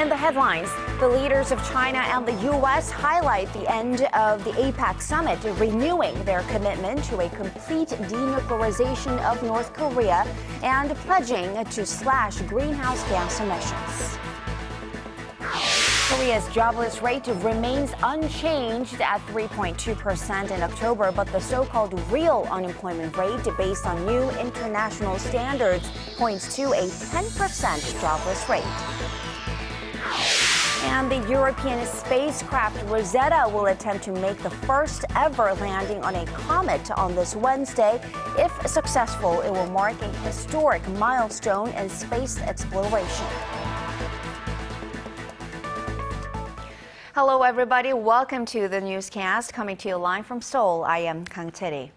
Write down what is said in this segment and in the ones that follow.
In the headlines, the leaders of China and the U.S. highlight the end of the APEC Summit, renewing their commitment to a complete denuclearization of North Korea and pledging to slash greenhouse gas emissions. Korea's jobless rate remains unchanged at 3.2% in October, but the so-called real unemployment rate, based on new international standards, points to a 10% jobless rate. And the European spacecraft Rosetta will attempt to make the first ever landing on a comet on this Wednesday. If successful, it will mark a historic milestone in space exploration. Hello, everybody. Welcome to the newscast, coming to you live from Seoul. I am Kang Chery.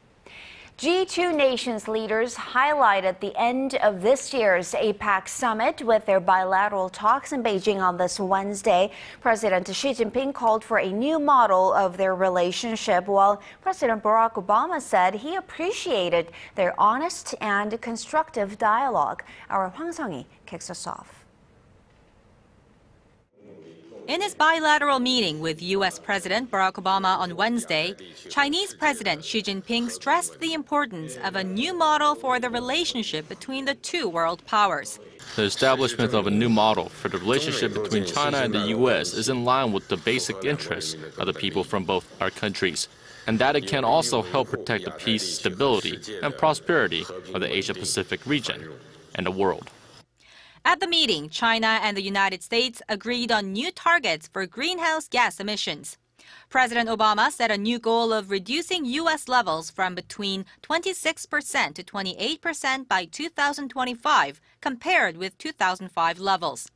G2 nations leaders highlighted the end of this year's APEC Summit with their bilateral talks in Beijing on this Wednesday. President Xi Jinping called for a new model of their relationship, while President Barack Obama said he appreciated their honest and constructive dialogue. Our Hwang Sung-hee kicks us off. In his bilateral meeting with U.S. President Barack Obama on Wednesday, Chinese President Xi Jinping stressed the importance of a new model for the relationship between the two world powers. The establishment of a new model for the relationship between China and the U.S. is in line with the basic interests of the people from both our countries, and that it can also help protect the peace, stability, and prosperity of the Asia-Pacific region and the world. At the meeting, China and the United States agreed on new targets for greenhouse gas emissions. President Obama set a new goal of reducing U.S. levels from between 26% to 28% by 2025, compared with 2005 levels.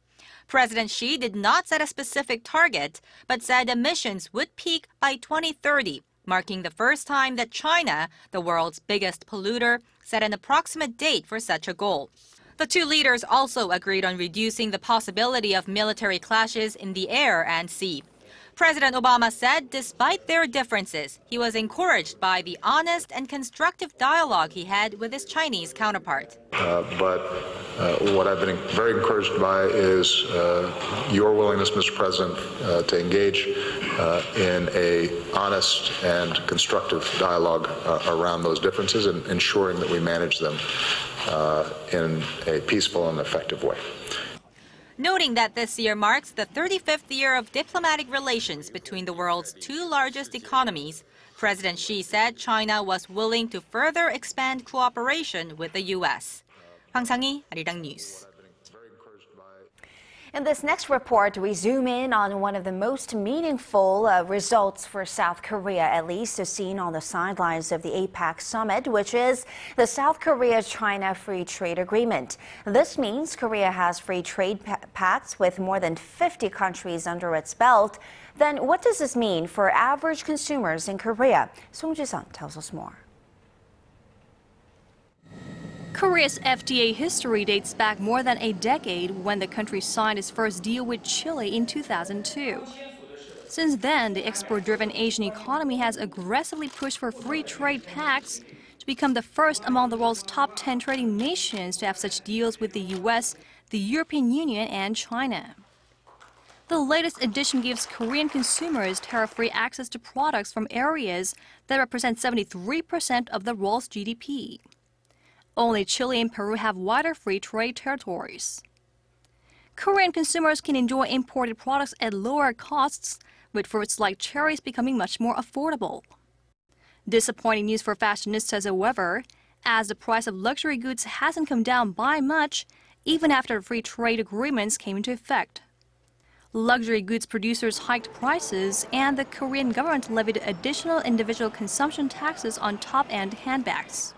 President Xi did not set a specific target, but said emissions would peak by 2030, marking the first time that China, the world's biggest polluter, set an approximate date for such a goal. The two leaders also agreed on reducing the possibility of military clashes in the air and sea. President Obama said despite their differences, he was encouraged by the honest and constructive dialogue he had with his Chinese counterpart. But what I've been very encouraged by is your willingness, Mr. President, to engage in an honest and constructive dialogue around those differences and ensuring that we manage them in a peaceful and effective way. Noting that this year marks the 35th year of diplomatic relations between the world's two largest economies, President Xi said China was willing to further expand cooperation with the U.S. Hwang Sung-hee, Arirang News. In this next report, we zoom in on one of the most meaningful results for South Korea, at least as seen on the sidelines of the APEC Summit, which is the South Korea-China Free Trade Agreement. This means Korea has free trade pacts with more than 50 countries under its belt. Then what does this mean for average consumers in Korea? Song Ji-sun tells us more. Korea's FTA history dates back more than a decade when the country signed its first deal with Chile in 2002. Since then, the export-driven Asian economy has aggressively pushed for free trade pacts to become the first among the world's top 10 trading nations to have such deals with the U.S., the European Union, and China. The latest edition gives Korean consumers tariff-free access to products from areas that represent 73% of the world's GDP. Only Chile and Peru have wider free trade territories. Korean consumers can enjoy imported products at lower costs, with fruits like cherries becoming much more affordable. Disappointing news for fashionistas, however, as the price of luxury goods hasn't come down by much, even after free trade agreements came into effect. Luxury goods producers hiked prices, and the Korean government levied additional individual consumption taxes on top-end handbags.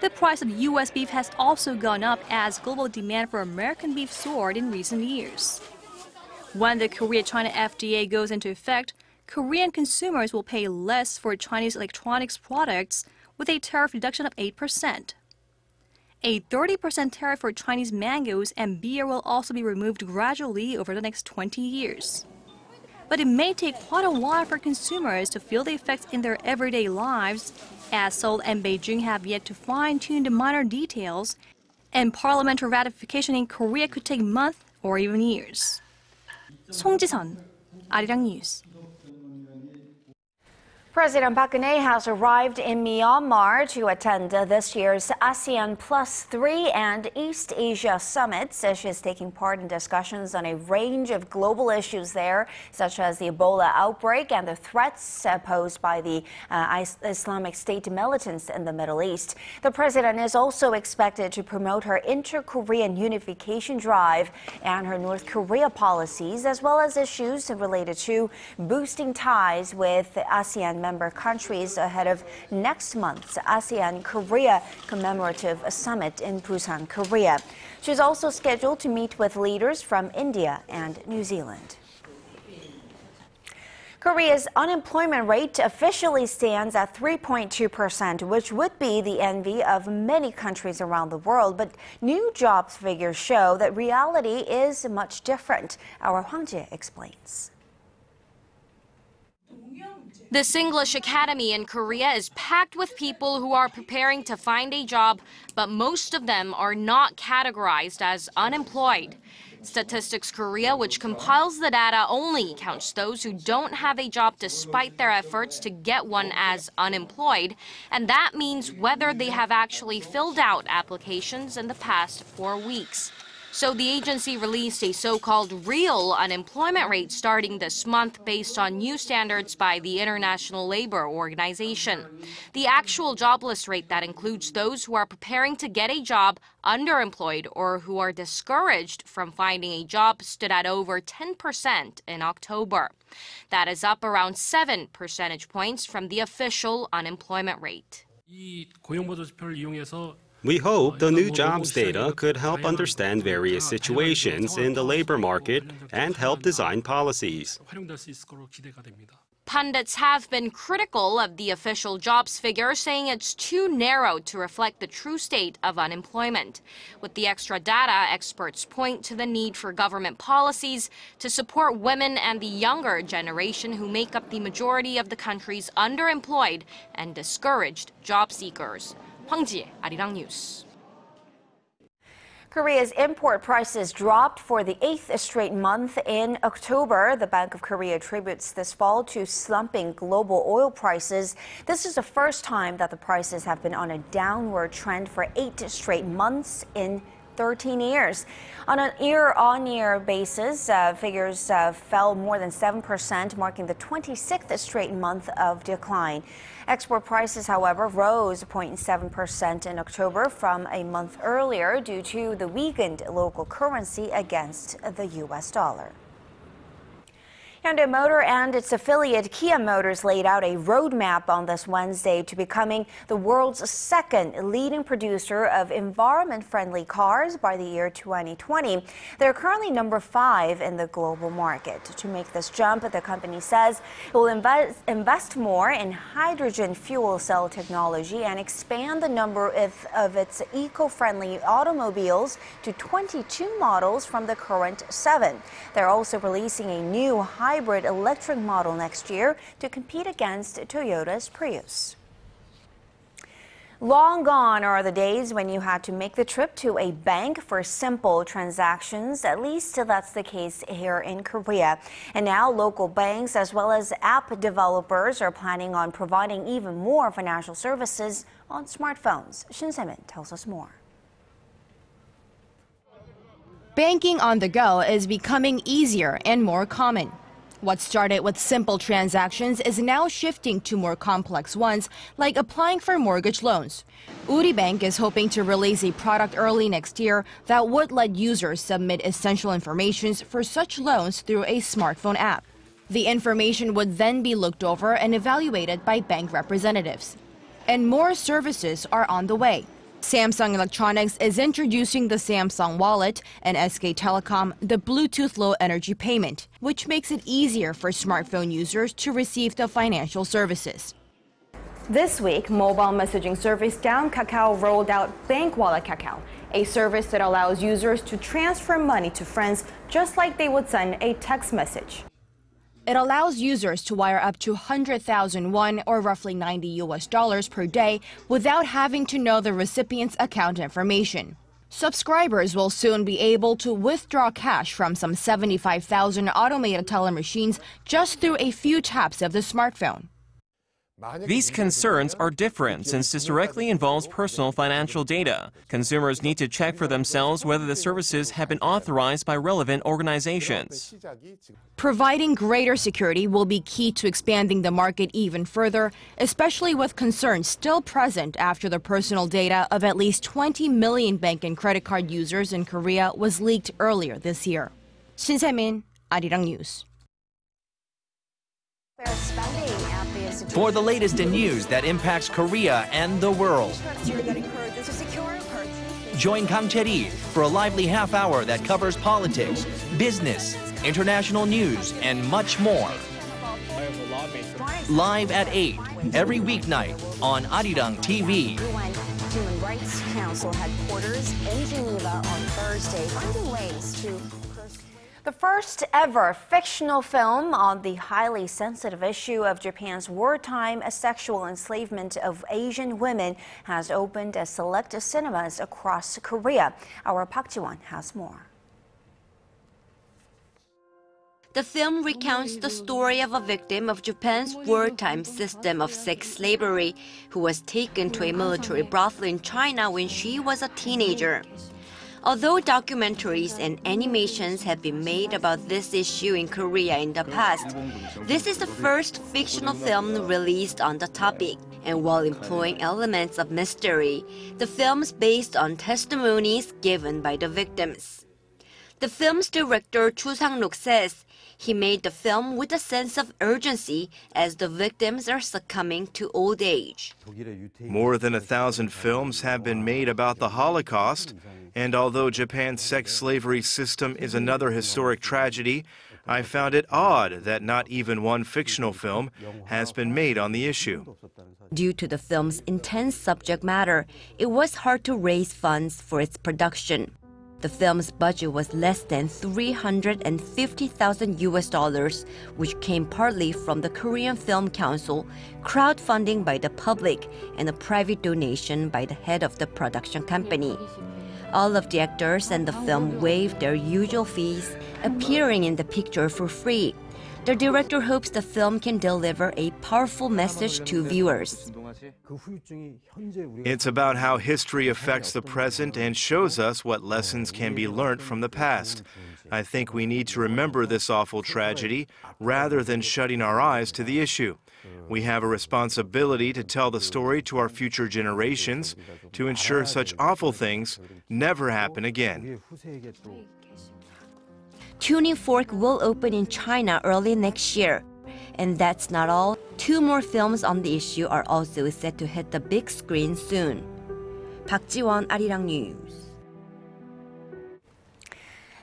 The price of U.S. beef has also gone up as global demand for American beef soared in recent years. When the Korea-China FTA goes into effect, Korean consumers will pay less for Chinese electronics products with a tariff reduction of 8%. A 30% tariff for Chinese mangoes and beer will also be removed gradually over the next 20 years. But it may take quite a while for consumers to feel the effects in their everyday lives, as Seoul and Beijing have yet to fine-tune the minor details, and parliamentary ratification in Korea could take months or even years. 송지선, Arirang News. President Park Geun-hye has arrived in Myanmar to attend this year's ASEAN +3 and East Asia summits. She is taking part in discussions on a range of global issues there, such as the Ebola outbreak and the threats posed by the Islamic State militants in the Middle East. The president is also expected to promote her inter-Korean unification drive and her North Korea policies, as well as issues related to boosting ties with ASEAN member countries ahead of next month's ASEAN-Korea commemorative summit in Busan, Korea. She's also scheduled to meet with leaders from India and New Zealand. Korea's unemployment rate officially stands at 3.2%, which would be the envy of many countries around the world. But new jobs figures show that reality is much different. Our Hwang Jae explains. The Singlish Academy in Korea is packed with people who are preparing to find a job, but most of them are not categorized as unemployed. Statistics Korea, which compiles the data, only counts those who don't have a job despite their efforts to get one as unemployed, and that means whether they have actually filled out applications in the past 4 weeks. So the agency released a so-called real unemployment rate starting this month based on new standards by the International Labor Organization. The actual jobless rate that includes those who are preparing to get a job, underemployed, or who are discouraged from finding a job stood at over 10% in October. That is up around 7 percentage points from the official unemployment rate. We hope the new jobs data could help understand various situations in the labor market and help design policies. Pundits have been critical of the official jobs figure, saying it's too narrow to reflect the true state of unemployment. With the extra data, experts point to the need for government policies to support women and the younger generation who make up the majority of the country's underemployed and discouraged job seekers. Hwang Jae, Arirang News. Korea's import prices dropped for the 8th straight month in October. The Bank of Korea attributes this fall to slumping global oil prices. This is the first time that the prices have been on a downward trend for 8 straight months in 13 years. On an year-on-year basis, figures fell more than 7%, marking the 26th straight month of decline. Export prices, however, rose 0.7% in October from a month earlier due to the weakened local currency against the U.S. dollar. Hyundai Motor and its affiliate Kia Motors laid out a roadmap on this Wednesday to becoming the world's second leading producer of environment-friendly cars by the year 2020. They're currently number 5 in the global market. To make this jump, the company says it will invest more in hydrogen fuel cell technology and expand the number of its eco-friendly automobiles to 22 models from the current 7. They're also releasing a new hybrid electric model next year to compete against Toyota's Prius. Long gone are the days when you had to make the trip to a bank for simple transactions. At least that's the case here in Korea. And now local banks as well as app developers are planning on providing even more financial services on smartphones. Shin Se-min tells us more. Banking on the go is becoming easier and more common. What started with simple transactions is now shifting to more complex ones, like applying for mortgage loans. Uri Bank is hoping to release a product early next year that would let users submit essential information for such loans through a smartphone app. The information would then be looked over and evaluated by bank representatives. And more services are on the way. Samsung Electronics is introducing the Samsung Wallet, and SK Telecom the Bluetooth Low Energy Payment, which makes it easier for smartphone users to receive the financial services. This week, mobile messaging service Down Kakao rolled out Bank Wallet Kakao, a service that allows users to transfer money to friends just like they would send a text message. It allows users to wire up to 100,000 won, or roughly $90 per day, without having to know the recipient's account information. Subscribers will soon be able to withdraw cash from some 75,000 automated teller machines just through a few taps of the smartphone. These concerns are different since this directly involves personal financial data. Consumers need to check for themselves whether the services have been authorized by relevant organizations. Providing greater security will be key to expanding the market even further, especially with concerns still present after the personal data of at least 20 million bank and credit card users in Korea was leaked earlier this year. Shin Se-min, Arirang News. For the latest in news that impacts Korea and the world, join Kang Chery for a lively half hour that covers politics, business, international news, and much more. Live at 8 every weeknight on Arirang TV. Human Rights Council headquarters in Geneva on Thursday, finding ways to. The first ever fictional film on the highly sensitive issue of Japan's wartime sexual enslavement of Asian women has opened at select cinemas across Korea. Our Park Ji-won has more. The film recounts the story of a victim of Japan's wartime system of sex slavery who was taken to a military brothel in China when she was a teenager. Although documentaries and animations have been made about this issue in Korea in the past, this is the first fictional film released on the topic. And while employing elements of mystery, the film's based on testimonies given by the victims. The film's director Chu Sang-ruk says he made the film with a sense of urgency as the victims are succumbing to old age. More than 1,000 films have been made about the Holocaust, and although Japan's sex slavery system is another historic tragedy, I found it odd that not even one fictional film has been made on the issue. Due to the film's intense subject matter, it was hard to raise funds for its production. The film's budget was less than $350,000, which came partly from the Korean Film Council, crowdfunding by the public, and a private donation by the head of the production company. All of the actors in the film waived their usual fees, appearing in the picture for free. The director hopes the film can deliver a powerful message to viewers. It's about how history affects the present and shows us what lessons can be learned from the past. I think we need to remember this awful tragedy rather than shutting our eyes to the issue. We have a responsibility to tell the story to our future generations to ensure such awful things never happen again. Tuning Fork will open in China early next year. And that's not all. 2 more films on the issue are also set to hit the big screen soon. Park Ji-won, Arirang News.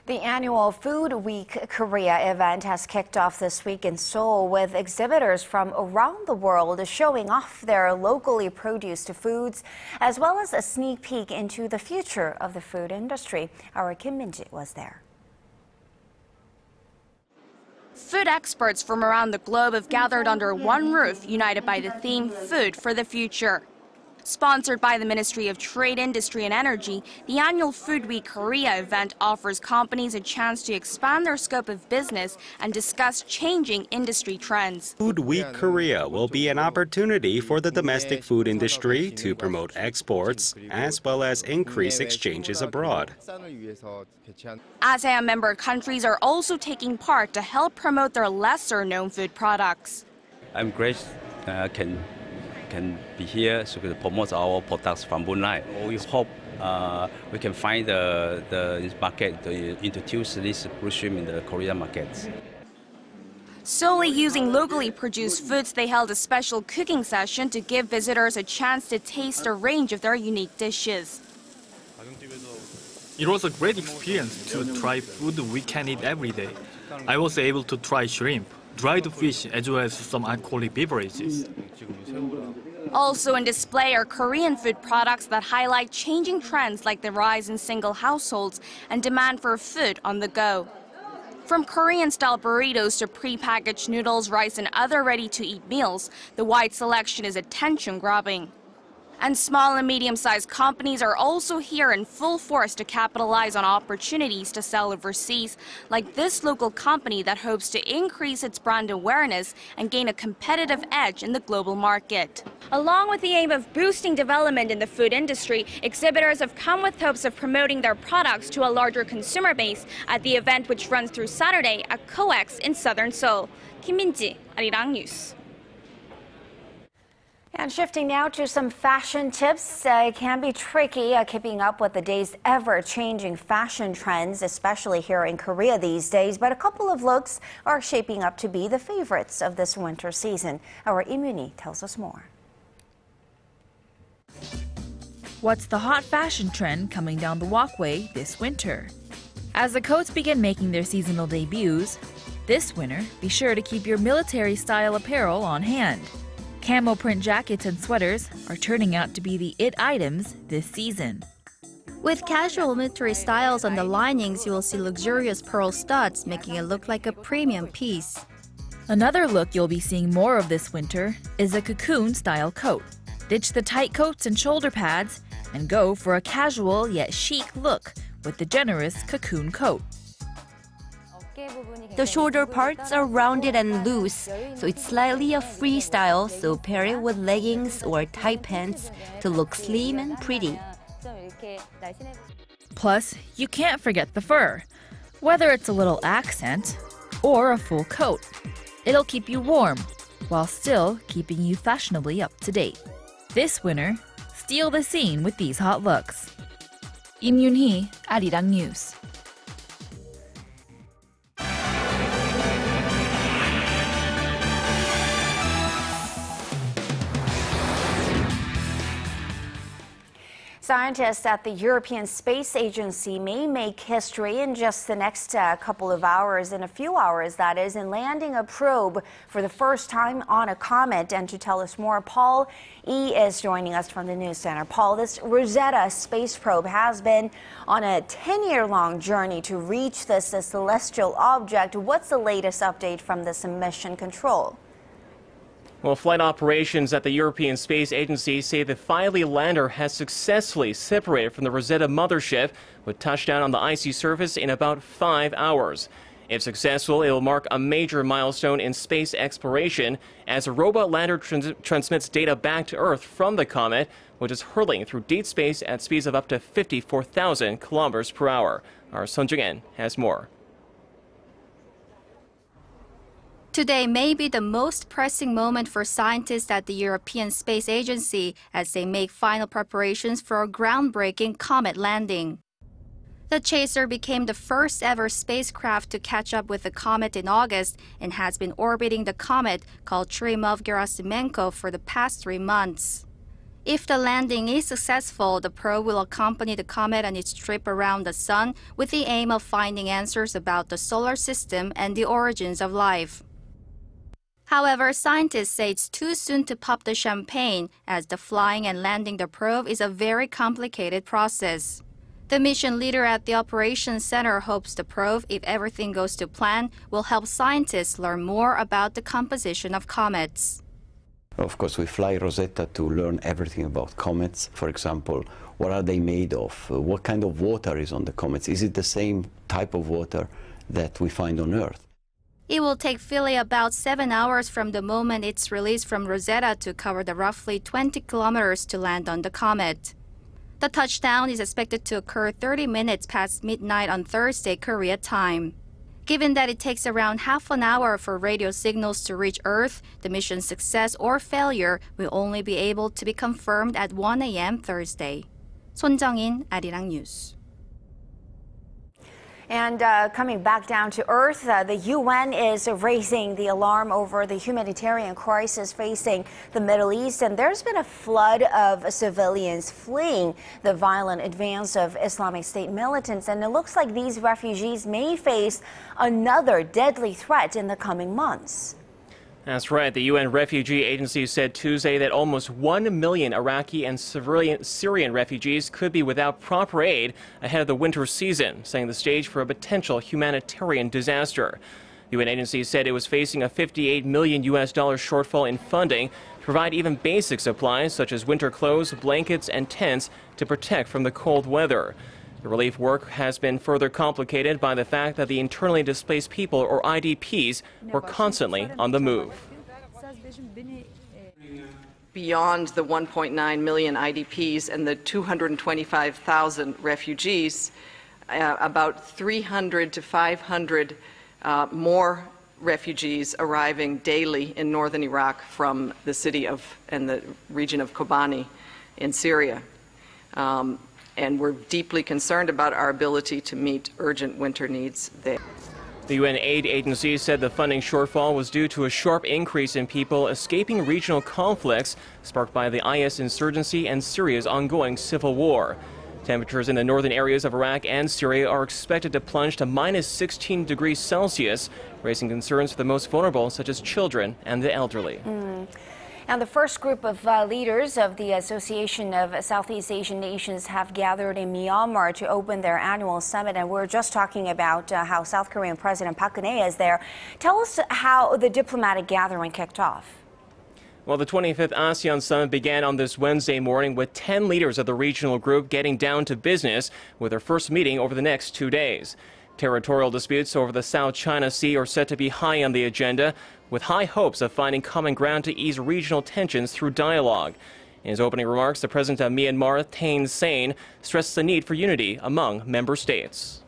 The annual Food Week Korea event has kicked off this week in Seoul with exhibitors from around the world showing off their locally produced foods, as well as a sneak peek into the future of the food industry. Our Kim Min-ji was there. Food experts from around the globe have gathered under one roof, united by the theme Food for the Future. Sponsored by the Ministry of Trade, Industry and Energy, the annual Food Week Korea event offers companies a chance to expand their scope of business and discuss changing industry trends. Food Week Korea will be an opportunity for the domestic food industry to promote exports as well as increase exchanges abroad. ASEAN member countries are also taking part to help promote their lesser-known food products. I'm great can be here so we can promote our products from Brunei. We hope we can find the market to introduce this blue shrimp in the Korean markets. Solely using locally produced foods, they held a special cooking session to give visitors a chance to taste a range of their unique dishes. It was a great experience to try food we can eat every day. I was able to try shrimp, dried fish, as well as some alcoholic beverages. Also in display are Korean food products that highlight changing trends like the rise in single households and demand for food on the go. From Korean-style burritos to pre-packaged noodles, rice, and other ready-to-eat meals, the wide selection is attention-grabbing. And small and medium-sized companies are also here in full force to capitalize on opportunities to sell overseas, like this local company that hopes to increase its brand awareness and gain a competitive edge in the global market. Along with the aim of boosting development in the food industry, exhibitors have come with hopes of promoting their products to a larger consumer base at the event, which runs through Saturday at COEX in southern Seoul. Kim Min-ji, Arirang News. And shifting now to some fashion tips. It can be tricky keeping up with the day's ever-changing fashion trends, especially here in Korea these days. But a couple of looks are shaping up to be the favorites of this winter season. Our Imuni tells us more. What's the hot fashion trend coming down the walkway this winter? As the coats begin making their seasonal debuts, this winter, be sure to keep your military-style apparel on hand. Camo print jackets and sweaters are turning out to be the it items this season. With casual military styles on the linings, you will see luxurious pearl studs, making it look like a premium piece. Another look you'll be seeing more of this winter is a cocoon-style coat. Ditch the tight coats and shoulder pads and go for a casual yet chic look with the generous cocoon coat. The shoulder parts are rounded and loose, so it's slightly a free style, so pair it with leggings or tight pants to look slim and pretty. Plus, you can't forget the fur. Whether it's a little accent or a full coat, it'll keep you warm while still keeping you fashionably up to date. This winter, steal the scene with these hot looks. Im Yoon-hee, Arirang News. Scientists at the European Space Agency may make history in just the next couple of hours, in a few hours that is, in landing a probe for the first time on a comet. And to tell us more, Paul E. is joining us from the News Center. Paul, this Rosetta space probe has been on a 10-year-long journey to reach this celestial object. What's the latest update from this mission control? Well, flight operations at the European Space Agency say the Philae lander has successfully separated from the Rosetta mothership with touchdown on the icy surface in about 5 hours. If successful, it will mark a major milestone in space exploration as a robot lander transmits data back to Earth from the comet, which is hurtling through deep space at speeds of up to 54,000 kilometers per hour. Our Sun Jung-en has more. Today may be the most pressing moment for scientists at the European Space Agency as they make final preparations for a groundbreaking comet landing. The Chaser became the first ever spacecraft to catch up with the comet in August and has been orbiting the comet called Churyumov-Gerasimenko for the past 3 months. If the landing is successful, the probe will accompany the comet on its trip around the sun with the aim of finding answers about the solar system and the origins of life. However, scientists say it's too soon to pop the champagne, as the flying and landing the probe is a very complicated process. The mission leader at the Operations Center hopes the probe, if everything goes to plan, will help scientists learn more about the composition of comets. Of course, we fly Rosetta to learn everything about comets. For example, what are they made of? What kind of water is on the comets? Is it the same type of water that we find on Earth? It will take Philae about 7 hours from the moment it's released from Rosetta to cover the roughly 20 kilometers to land on the comet. The touchdown is expected to occur 30 minutes past midnight on Thursday, Korea time. Given that it takes around half an hour for radio signals to reach Earth, the mission's success or failure will only be able to be confirmed at 1 a.m. Thursday. Son Jung-in, Arirang News. And coming back down to Earth, the UN is raising the alarm over the humanitarian crisis facing the Middle East. And there's been a flood of civilians fleeing the violent advance of Islamic State militants. And it looks like these refugees may face another deadly threat in the coming months. That's right. The UN Refugee Agency said Tuesday that almost 1 million Iraqi and Syrian refugees could be without proper aid ahead of the winter season, setting the stage for a potential humanitarian disaster. The UN agency said it was facing a $58 million shortfall in funding to provide even basic supplies such as winter clothes, blankets, and tents to protect from the cold weather. The relief work has been further complicated by the fact that the internally displaced people, or IDPs, were constantly on the move. Beyond the 1.9 million IDPs and the 225,000 refugees, about 300 to 500 more refugees arriving daily in northern Iraq from the city of and the region of Kobani in Syria. And we're deeply concerned about our ability to meet urgent winter needs there. The UN aid agency said the funding shortfall was due to a sharp increase in people escaping regional conflicts sparked by the IS insurgency and Syria's ongoing civil war. Temperatures in the northern areas of Iraq and Syria are expected to plunge to minus 16 degrees Celsius, raising concerns for the most vulnerable, such as children and the elderly. And the first group of leaders of the Association of Southeast Asian Nations have gathered in Myanmar to open their annual summit. And we're just talking about how South Korean President Park Geun-hye is there. Tell us how the diplomatic gathering kicked off. Well, the 25th ASEAN Summit began on this Wednesday morning with 10 leaders of the regional group getting down to business with their first meeting over the next 2 days. Territorial disputes over the South China Sea are set to be high on the agenda, with high hopes of finding common ground to ease regional tensions through dialogue. In his opening remarks, the president of Myanmar, Thein Sein, stressed the need for unity among member states.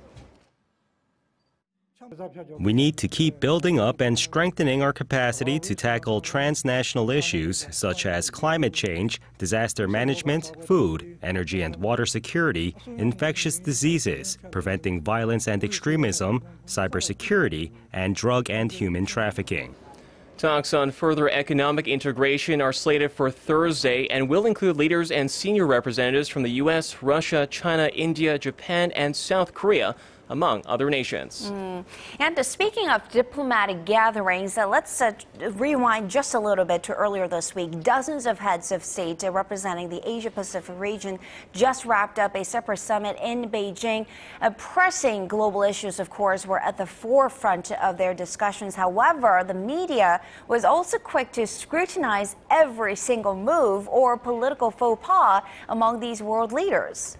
We need to keep building up and strengthening our capacity to tackle transnational issues such as climate change, disaster management, food, energy and water security, infectious diseases, preventing violence and extremism, cybersecurity, and drug and human trafficking. Talks on further economic integration are slated for Thursday and will include leaders and senior representatives from the U.S., Russia, China, India, Japan, and South Korea, among other nations. And speaking of diplomatic gatherings, let's rewind just a little bit to earlier this week. Dozens of heads of state representing the Asia-Pacific region just wrapped up a separate summit in Beijing. Pressing global issues, of course, were at the forefront of their discussions. However, the media was also quick to scrutinize every single move or political faux pas among these world leaders.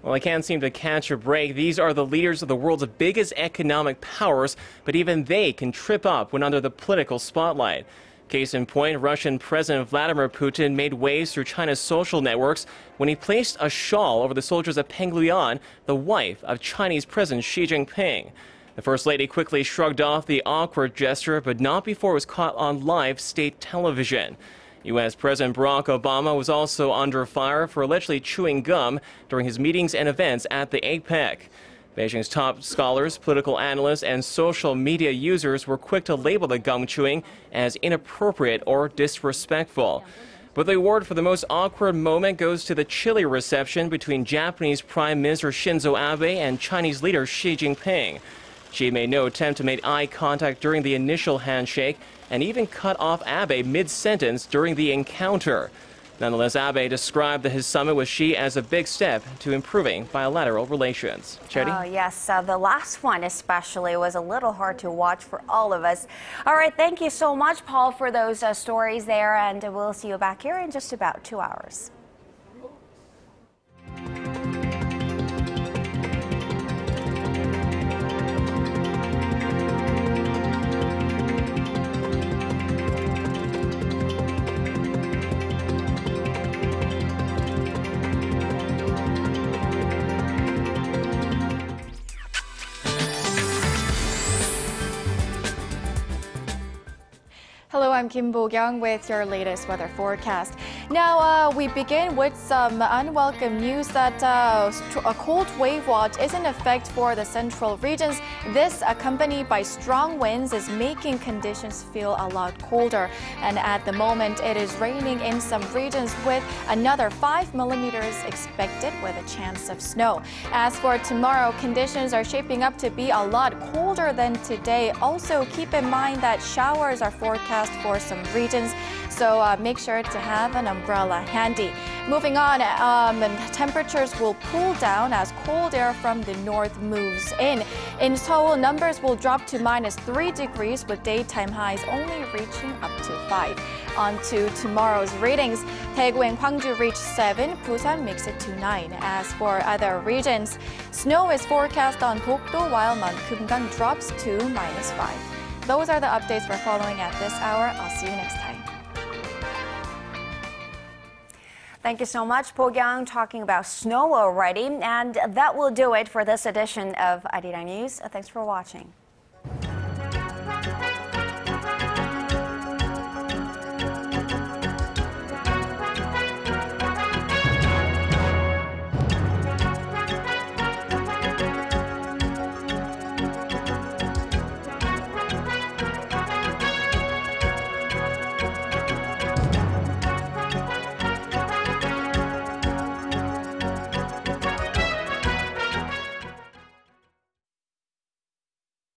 Well, I can't seem to catch a break. These are the leaders of the world's biggest economic powers, but even they can trip up when under the political spotlight. Case in point, Russian President Vladimir Putin made waves through China's social networks when he placed a shawl over the soldiers of Peng Liyuan, the wife of Chinese President Xi Jinping. The First Lady quickly shrugged off the awkward gesture, but not before it was caught on live state television. U.S. President Barack Obama was also under fire for allegedly chewing gum during his meetings and events at the APEC. Beijing's top scholars, political analysts, and social media users were quick to label the gum chewing as inappropriate or disrespectful. But the award for the most awkward moment goes to the chilly reception between Japanese Prime Minister Shinzo Abe and Chinese leader Xi Jinping. Xi made no attempt to make eye contact during the initial handshake and even cut off Abe mid-sentence during the encounter. Nonetheless, Abe described his summit with Xi as a big step to improving bilateral relations. Chery? Oh, yes. The last one especially was a little hard to watch for all of us. All right. Thank you so much, Paul, for those stories there. And we'll see you back here in just about 2 hours. Hello, I'm Kim Bo-kyung with your latest weather forecast. Now, we begin with some unwelcome news that a cold wave watch is in effect for the central regions. This, accompanied by strong winds, is making conditions feel a lot colder. And at the moment, it is raining in some regions with another 5 millimeters expected with a chance of snow. As for tomorrow, conditions are shaping up to be a lot colder than today. Also, keep in mind that showers are forecast for some regions, so make sure to have an umbrella handy. Moving on, temperatures will cool down as cold air from the north moves in. In Seoul, numbers will drop to -3 degrees with daytime highs only reaching up to 5. On to tomorrow's readings. Daegu and Gwangju reach 7, Busan makes it to 9. As for other regions, snow is forecast on Dokdo while Mankumgang drops to -5. Those are the updates we're following at this hour. I'll see you next time. Thank you so much, Po-kyung, talking about snow already. And that will do it for this edition of Arirang News. Thanks for watching.